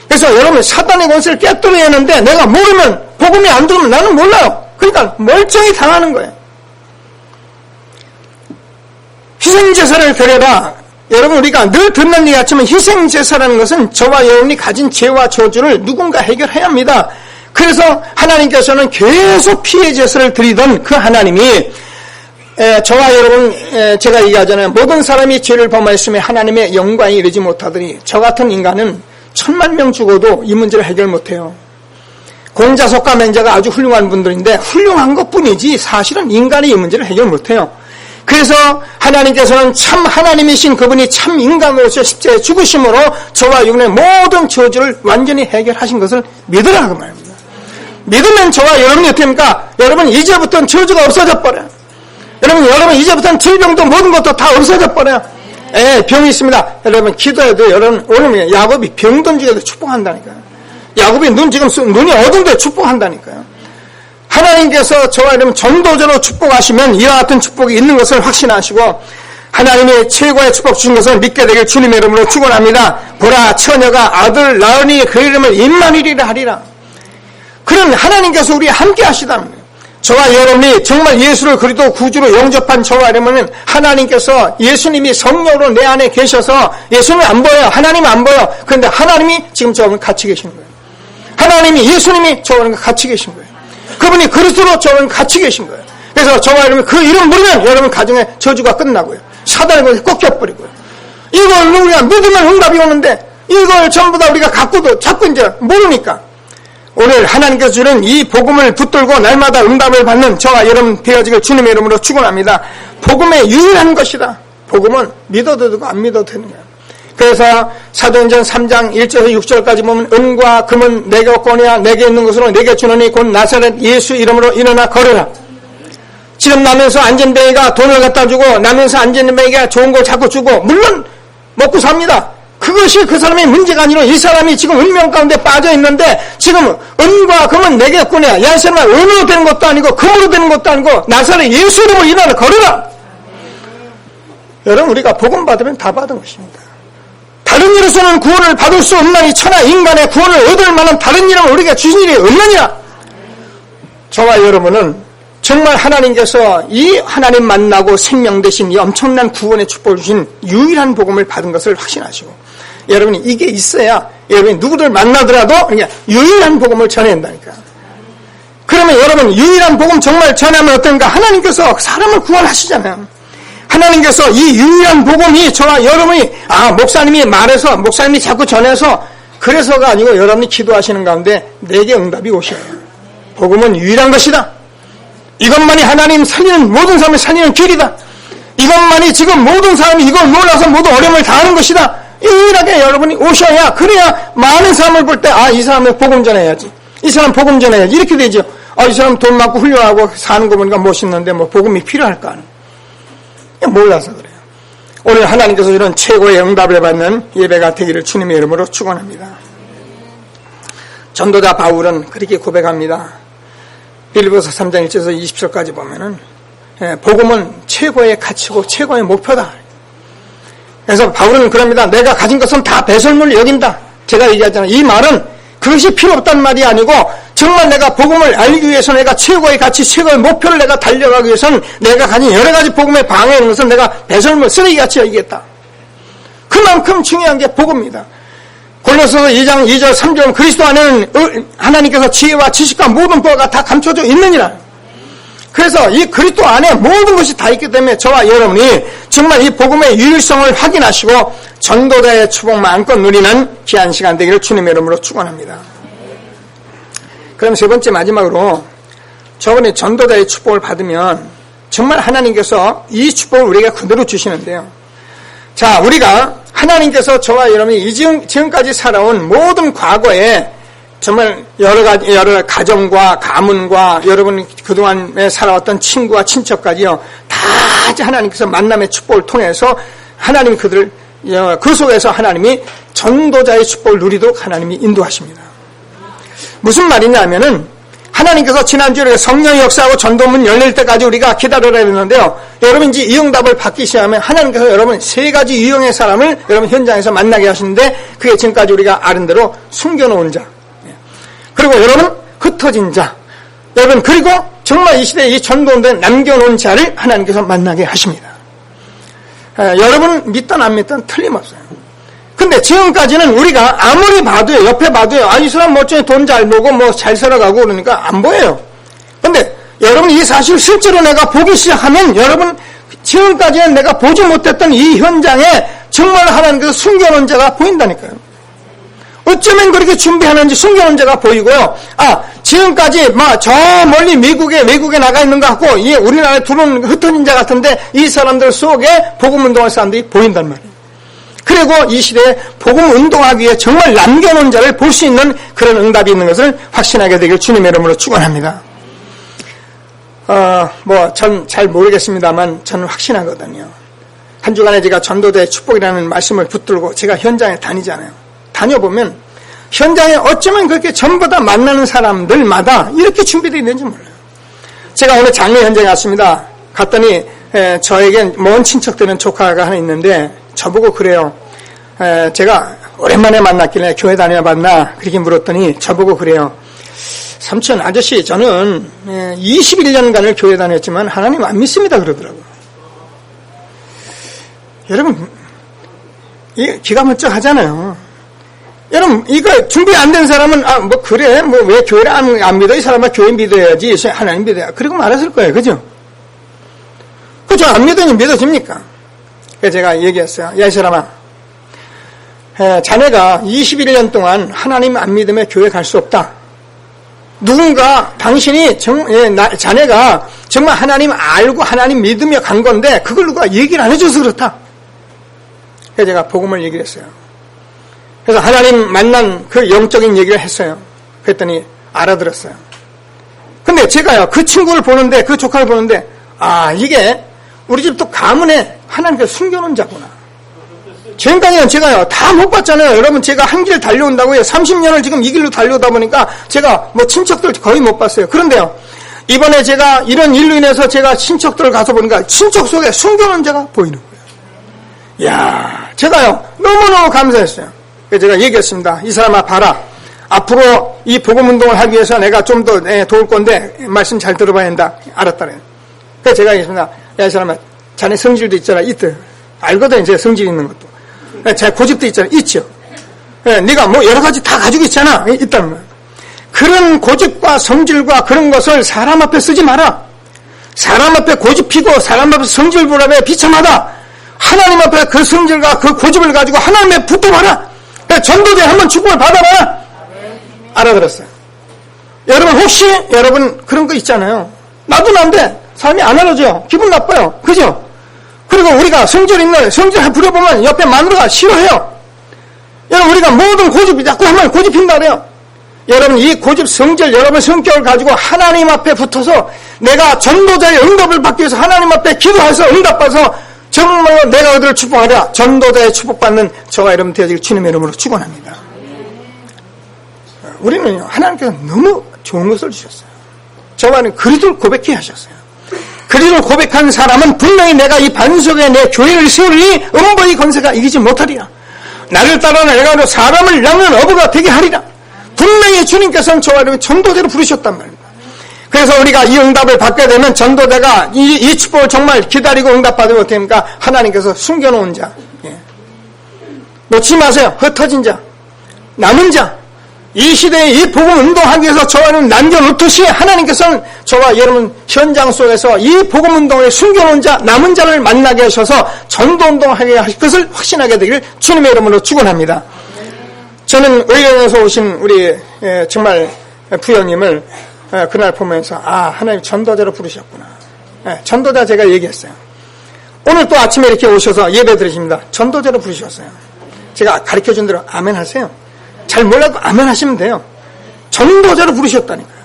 그래서 여러분, 사단의 권세를 깨뜨려야 하는데 내가 모르면, 복음이 안 들으면 나는 몰라요. 그러니까 멀쩡히 당하는 거예요. 희생제사를 드려라. 여러분, 우리가 늘 듣는 얘기 같지만 희생제사라는 것은 저와 여러분이 가진 죄와 저주를 누군가 해결해야 합니다. 그래서 하나님께서는 계속 피해 제사를 드리던 그 하나님이, 저와 여러분, 제가 얘기하잖아요. 모든 사람이 죄를 범하였으며 하나님의 영광에 이르지 못하더니, 저 같은 인간은 1000만 명 죽어도 이 문제를 해결 못해요. 공자석가 맹자가 아주 훌륭한 분들인데 훌륭한 것뿐이지 사실은 인간이 이 문제를 해결 못해요. 그래서 하나님께서는 참 하나님이신 그분이 참 인간으로서 십자가에 죽으심으로 저와 여러분의 모든 저주를 완전히 해결하신 것을 믿으라 그 말입니다. 믿으면 저와 여러분이 어떻게 합니까? 여러분 이제부터는 저주가 없어져 버려요. 여러분 이제부터는 질병도 모든 것도 다 없어져 버려요. 병이 있습니다. 여러분 기도해도 여러분 오늘 야곱이 병든 중에도 축복한다니까요. 야곱이 눈이 어두운데 축복한다니까요. 하나님께서 저와 여러분 전도자로 축복하시면 이와 같은 축복이 있는 것을 확신하시고 하나님의 최고의 축복 주신 것을 믿게 되길 주님의 이름으로 축원합니다. 보라 처녀가 아들 낳으니 그 이름을 임마누엘이라 하리라. 그런 하나님께서 우리 함께 하시다는 거예요. 저와 여러분이 정말 예수를 그리스도 구주로 영접한 저와 여러분은 하나님께서 예수님이 성령으로 내 안에 계셔서 예수님이 안 보여요. 하나님이 안 보여. 그런데 하나님이 지금 저와 같이 계시는 거예요. 하나님이 예수님이 저와 같이 계신 거예요. 그분이 그리스도로 저와 같이 계신 거예요. 그래서 저와 여러분 그 이름 부르면 여러분 가정의 저주가 끝나고요. 사단의 것이 꺾여버리고요. 이걸 우리가 믿으면 응답이 오는데 이걸 전부 다 우리가 갖고도 자꾸 이제 모르니까 오늘 하나님께서 주는 이 복음을 붙들고 날마다 응답을 받는 저와 여러분 되어지길 주님의 이름으로 축원합니다. 복음의 유일한 것이다. 복음은 믿어도 되고 안 믿어도 되는 거예요. 그래서 사도행전 3장 1절에서 6절까지 보면 은과 금은 내게 없거니와 내게 있는 것으로 내게 주노니 곧 나사렛 예수 이름으로 일어나 걸으라. 지금 나면서 안전뱅이가 돈을 갖다 주고 나면서 안전뱅이가 좋은 걸 자꾸 주고 물론 먹고 삽니다. 그것이 그 사람의 문제가 아니라 이 사람이 지금 운명 가운데 빠져 있는데 지금 은과 금은 내게 없거니와 야 이 사람아 은으로 되는 것도 아니고 금으로 되는 것도 아니고 나사렛 예수 이름으로 일어나 걸으라. 여러분 우리가 복음 받으면 다 받은 것입니다. 다른 일로서는 구원을 받을 수 없나니 천하 인간의 구원을 얻을 만한 다른 이름을 우리가 주신 일이 없느냐. 저와 여러분은 정말 하나님께서 이 하나님 만나고 생명 되신 이 엄청난 구원의 축복을 주신 유일한 복음을 받은 것을 확신하시고 여러분이 이게 있어야 여러분이 누구를 만나더라도 그냥 유일한 복음을 전해야 한다니까. 그러면 여러분 유일한 복음 정말 전하면 어떤가? 하나님께서 사람을 구원하시잖아요. 하나님께서 이 유일한 복음이 저와 여러분이 목사님이 말해서 목사님이 자꾸 전해서 그래서가 아니고 여러분이 기도하시는 가운데 내게 응답이 오셔요. 복음은 유일한 것이다. 이것만이 하나님 살리는 모든 사람을 살리는 길이다. 이것만이 지금 모든 사람이 이걸 몰라서 모두 어려움을 당하는 것이다. 유일하게 여러분이 오셔야 그래야 많은 사람을 볼 때 이 사람을 복음 전해야지. 이 사람 복음 전해야지. 이렇게 되죠. 이 사람 돈 많고 훌륭하고 사는 거 보니까 멋있는데 뭐 복음이 필요할까 하는. 몰라서 그래요. 오늘 하나님께서 이런 최고의 응답을 받는 예배가 되기를 주님의 이름으로 축원합니다. 전도자 바울은 그렇게 고백합니다. 빌립보서 3장 1절에서 20절까지 보면은 복음은 최고의 가치고 최고의 목표다. 그래서 바울은 그럽니다. 내가 가진 것은 다 배설물 여긴다. 제가 얘기하잖아요. 이 말은 그것이 필요 없단 말이 아니고 정말 내가 복음을 알기 위해서 내가 최고의 가치, 최고의 목표를 내가 달려가기 위해서는 내가 가진 여러 가지 복음에 방해하는 것은 내가 배설물, 쓰레기같이 여기겠다. 그만큼 중요한 게 복음입니다. 골로새서 2장 2절 3절 그리스도 안에는 하나님께서 지혜와 지식과 모든 보화가 다 감춰져 있느니라. 그래서 이 그리스도 안에 모든 것이 다 있기 때문에 저와 여러분이 정말 이 복음의 유일성을 확인하시고 전도자의 축복 마음껏 누리는 귀한 시간 되기를 주님의 이름으로 축원합니다. 그럼 세 번째 마지막으로 저번에 전도자의 축복을 받으면 정말 하나님께서 이 축복을 우리에게 그대로 주시는데요. 자, 우리가 하나님께서 저와 여러분이 지금까지 살아온 모든 과거에 정말 여러 가정과 가문과 여러분이 그동안에 살아왔던 친구와 친척까지요. 다 하나님께서 만남의 축복을 통해서 하나님이 그들을 그 속에서 하나님이 전도자의 축복을 누리도록 하나님이 인도하십니다. 무슨 말이냐면은 하나님께서 지난주에 성령의 역사하고 전도문 열릴 때까지 우리가 기다려야 되는데요. 여러분 이제 이 응답을 받기 시작하면 하나님께서 여러분 세 가지 유형의 사람을 여러분 현장에서 만나게 하시는데 그게 지금까지 우리가 아는 대로 숨겨놓은 자, 그리고 여러분 흩어진 자, 여러분 그리고 정말 이 시대에 이 전도운동에 남겨놓은 자를 하나님께서 만나게 하십니다. 여러분 믿든 안 믿든 틀림없어요. 근데 지금까지는 우리가 아무리 봐도요, 옆에 봐도요, 이 사람 멋져요, 돈 잘 벌고 뭐 잘 살아가고 그러니까 안 보여요. 근데 여러분 이 사실 실제로 내가 보기 시작하면 여러분 지금까지는 내가 보지 못했던 이 현장에 정말 하나님께서 숨겨놓은 자가 보인다니까요. 어쩌면 그렇게 준비하는지 숨겨놓은 자가 보이고요. 지금까지 저 멀리 외국에 나가 있는 것 같고, 우리나라에 들어온 흩어진 자 같은데 이 사람들 속에 복음 운동할 사람들이 보인단 말이에요. 그리고 이 시대에 복음 운동하기 위해 정말 남겨놓은 자를 볼 수 있는 그런 응답이 있는 것을 확신하게 되길 주님의 이름으로 축원합니다. 전 잘 모르겠습니다만 저는 확신하거든요. 한 주간에 제가 전도자의 축복이라는 말씀을 붙들고 제가 현장에 다니잖아요. 다녀보면 현장에 어쩌면 그렇게 전부 다 만나는 사람들마다 이렇게 준비되어 있는지 몰라요. 제가 오늘 장례 현장에 왔습니다. 갔더니 저에겐 먼 친척되는 조카가 하나 있는데 저보고 그래요. 제가 오랜만에 만났길래 교회 다녀봤나 그렇게 물었더니 저보고 그래요. 삼촌 아저씨 저는 21년간을 교회 다녔지만 하나님 안 믿습니다 그러더라고요. 여러분 이게 기가 번쩍 하잖아요. 여러분 이거 준비 안 된 사람은 그래 왜 교회를 안 믿어? 이 사람은 교회 믿어야지 하나님 믿어야 그리고 말했을 거예요. 그죠? 그죠? 안 믿으니 믿어집니까? 그래서 제가 얘기했어요. 야 이 사람아 자네가 21년 동안 하나님 안 믿으면 교회 갈 수 없다. 누군가 당신이 자네가 정말 하나님 알고 하나님 믿으며 간 건데 그걸 누가 얘기를 안 해줘서 그렇다. 그래서 제가 복음을 얘기를 했어요. 그래서 하나님 만난 그 영적인 얘기를 했어요. 그랬더니 알아들었어요. 근데 제가요 그 친구를 보는데 그 조카를 보는데 이게 우리 집 또 가문에 하나님께서 숨겨놓은 자구나. 지금까지는 제가요 다 못 봤잖아요. 여러분 제가 한 길 달려온다고요. 30년을 지금 이 길로 달려오다 보니까 제가 친척들 거의 못 봤어요. 그런데요 이번에 제가 이런 일로 인해서 제가 친척들을 가서 보니까 친척 속에 숨겨놓은 자가 보이는 거예요. 이야 제가요 너무너무 감사했어요. 그래서 제가 얘기했습니다. 이 사람아 봐라. 앞으로 이 복음운동을 하기 위해서 내가 좀 더 도울 건데 말씀 잘 들어봐야 한다. 알았다래요. 그래서 제가 얘기했습니다. 야 이 사람아 자네 성질도 있잖아. 있대. 알거든 제 성질 있는 것도. 제 고집도 있잖아. 있죠. 네가 여러 가지 다 가지고 있잖아. 있다는 거예요. 그런 고집과 성질과 그런 것을 사람 앞에 쓰지 마라. 사람 앞에 고집 피고 사람 앞에 성질 부라며 비참하다. 하나님 앞에 그 성질과 그 고집을 가지고 하나님에 붙어봐라. 전도자에 한번 축복을 받아봐라. 알아들었어요. 여러분 혹시 여러분 그런 거 있잖아요. 나도 난데 사람이 안 알아줘요. 기분 나빠요. 그죠? 그리고 우리가 성질 있는 성질 부려보면 옆에 마누라가 싫어해요. 여러분 우리가 모든 고집이 자꾸 하면 고집힌다 그래요. 여러분 이 고집 성질 여러분 성격을 가지고 하나님 앞에 붙어서 내가 전도자의 응답을 받기 위해서 하나님 앞에 기도해서 응답받아서 정말로 내가 그들을 축복하랴. 전도자의 축복받는 저와 여러분 되어지길 주님의 이름으로 축원합니다. 우리는 하나님께서 너무 좋은 것을 주셨어요. 저와는 그리스도를 고백해 하셨어요. 그리스도를 고백한 사람은 분명히 내가 이 반석에 내 교회를 세우리니 음부의 권세가 이기지 못하리라. 나를 따라 내가 사람을 낳는 어부가 되게 하리라. 분명히 주님께서는 저와 여러분 전도자로 부르셨단 말입니다. 그래서 우리가 이 응답을 받게 되면 전도자가 이 축복을 정말 기다리고 응답받으면 어떻게 합니까? 하나님께서 숨겨놓은 자, 놓지 마세요. 흩어진 자, 남은 자, 이 시대에 이 복음 운동하기 위해서 저와는 남겨놓듯이 하나님께서는 저와 여러분 현장 속에서 이 복음 운동에 숨겨놓은 자, 남은 자를 만나게 하셔서 전도 운동하게 하실 것을 확신하게 되기를 주님의 이름으로 축원합니다. 저는 의령에서 오신 우리 정말 부여님을 그날 보면서 하나님 전도자로 부르셨구나. 전도자 제가 얘기했어요. 오늘 또 아침에 이렇게 오셔서 예배 드리십니다. 전도자로 부르셨어요. 제가 가르쳐준 대로 아멘 하세요. 잘 몰라도 아멘 하시면 돼요. 전도자로 부르셨다니까요.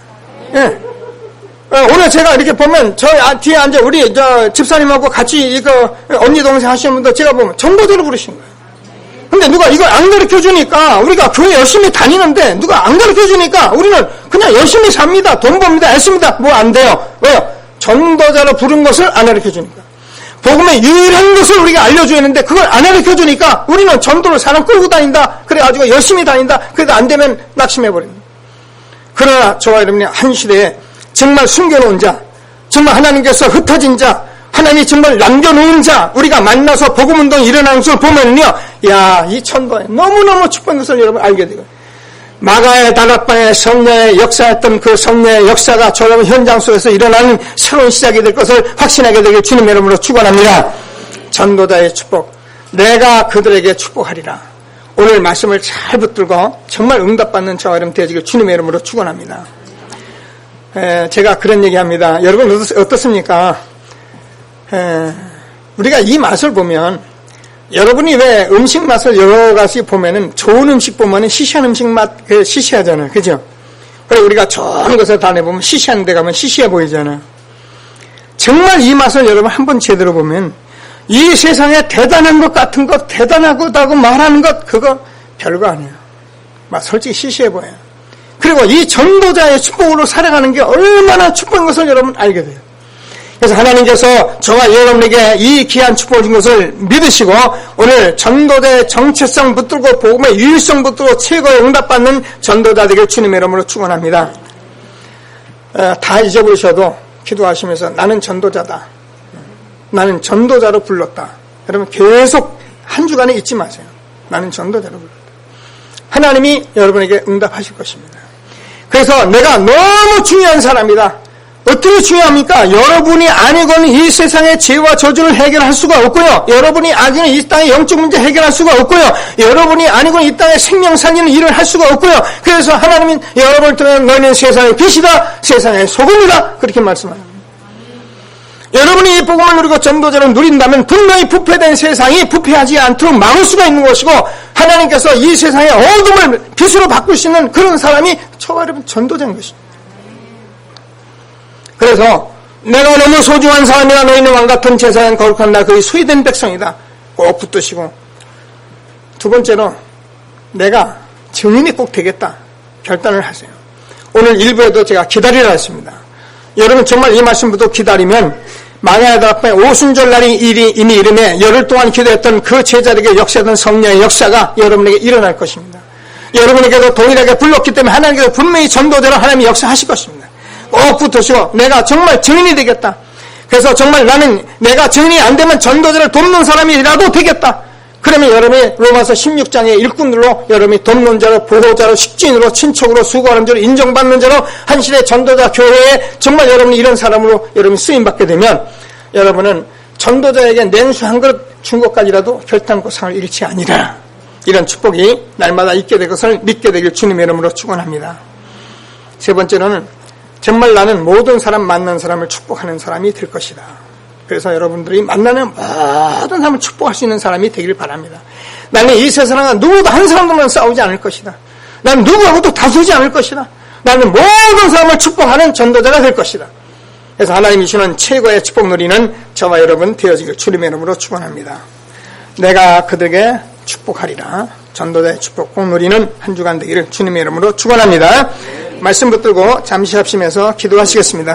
오늘 제가 이렇게 보면 저 뒤에 앉아 우리 집사님하고 같이 언니 동생 하시는 분들 제가 보면 전도자로 부르신 거예요. 근데 누가 이걸 안 가르쳐 주니까 우리가 교회 열심히 다니는데 누가 안 가르쳐 주니까 우리는 그냥 열심히 삽니다. 돈 법니다. 애씁니다. 뭐 안 돼요. 왜요? 전도자로 부른 것을 안 가르쳐 주니까. 복음의 유일한 것을 우리가 알려줘야 하는데 그걸 안 가르쳐 주니까 우리는 전도를 사람 끌고 다닌다. 그래가지고 열심히 다닌다. 그래도 안 되면 낙심해버립니다. 그러나 저와 여러분이 한 시대에 정말 숨겨놓은 자, 정말 하나님께서 흩어진 자, 하나님이 정말 남겨놓은 자, 우리가 만나서 복음운동이 일어나는 것을 보면요, 이 천도에 너무너무 축복한 것을 여러분 알게 되고, 마가의 다락방의 성령의 역사했던 그 성령의 역사가 저 여러분 현장 속에서 일어나는 새로운 시작이 될 것을 확신하게 되길 주님의 이름으로 축원합니다. 전도자의 축복, 내가 그들에게 축복하리라. 오늘 말씀을 잘 붙들고 정말 응답받는 저와 여러분 되어지길 주님의 이름으로 축원합니다. 제가 그런 얘기합니다. 여러분 어떻습니까? 우리가 이 맛을 보면 여러분이 왜 음식 맛을 여러 가지 보면은 좋은 음식 보면은 시시한 음식 맛 시시하잖아요, 그죠? 그래 우리가 좋은 것을 다 내보면 시시한 데 가면 시시해 보이잖아요. 정말 이 맛을 여러분 한번 제대로 보면 이 세상에 대단한 것 같은 것, 대단하다고 말하는 것 그거 별거 아니에요. 막 솔직히 시시해 보여요. 그리고 이 전도자의 축복으로 살아가는 게 얼마나 축복인 것을 여러분 알게 돼요. 그래서 하나님께서 저와 여러분에게 이 귀한 축복을 준 것을 믿으시고 오늘 전도자의 정체성 붙들고 복음의 유일성 붙들고 최고의 응답받는 전도자 되길 주님의 이름으로 축원합니다. 다 잊어버리셔도 기도하시면서 나는 전도자다. 나는 전도자로 불렀다. 여러분 계속 한 주간에 잊지 마세요. 나는 전도자로 불렀다. 하나님이 여러분에게 응답하실 것입니다. 그래서 내가 너무 중요한 사람이다. 어떻게 중요합니까? 여러분이 아니고는 이 세상의 죄와 저주를 해결할 수가 없고요. 여러분이 아니고는 이 땅의 영적 문제 해결할 수가 없고요. 여러분이 아니고는 이 땅의 생명 살리는 일을 할 수가 없고요. 그래서 하나님은 여러분을 통해 너희는 세상의 빛이다. 세상의 소금이다. 그렇게 말씀합니다. 여러분이 이 복음을 누리고 전도자를 누린다면 분명히 부패된 세상이 부패하지 않도록 막을 수가 있는 것이고 하나님께서 이 세상의 어둠을 빛으로 바꿀 수 있는 그런 사람이 저와 여러분 전도자인 것입니다. 그래서 내가 너무 소중한 사람이라 너희는 왕같은 제사장 거룩한 나 그의 소유된 백성이다. 꼭 붙드시고 두 번째로 내가 증인이 꼭 되겠다. 결단을 하세요. 오늘 일부에도 제가 기다리라 했습니다. 여러분 정말 이 말씀부터 기다리면 마가의 앞에 오순절 날이 이미 이름에 열흘 동안 기도했던 그 제자들에게 역사했던 성령의 역사가 여러분에게 일어날 것입니다. 여러분에게도 동일하게 불렀기 때문에 하나님께서 분명히 전도대로 하나님이 역사하실 것입니다. 꼭 붙으시고 내가 정말 증인이 되겠다. 그래서 정말 나는 내가 증인이 안 되면 전도자를 돕는 사람이라도 되겠다. 그러면 여러분이 로마서 16장의 일꾼들로 여러분이 돕는 자로 보호자로 식진으로 친척으로 수고하는 자로 인정받는 자로 한시대 전도자 교회에 정말 여러분이 이런 사람으로 여러분이 쓰임받게 되면 여러분은 전도자에게 냉수 한 그릇 준 것까지라도 결단코 상을 잃지 아니라 이런 축복이 날마다 있게 될 것을 믿게 되길 주님의 이름으로 축원합니다. 세 번째로는 정말 나는 모든 사람 만난 사람을 축복하는 사람이 될 것이다. 그래서 여러분들이 만나는 모든 사람을 축복할 수 있는 사람이 되길 바랍니다. 나는 이 세상과 누구도 한 사람도만 싸우지 않을 것이다. 나는 누구하고도 다투지 않을 것이다. 나는 모든 사람을 축복하는 전도자가 될 것이다. 그래서 하나님이 주는 최고의 축복 누리는 저와 여러분 되어지길 주님의 이름으로 축원합니다. 내가 그들에게 축복하리라. 전도자의 축복 꼭 누리는 한 주간 되기를 주님의 이름으로 축원합니다. 말씀 붙들고 잠시 합심해서 기도하시겠습니다.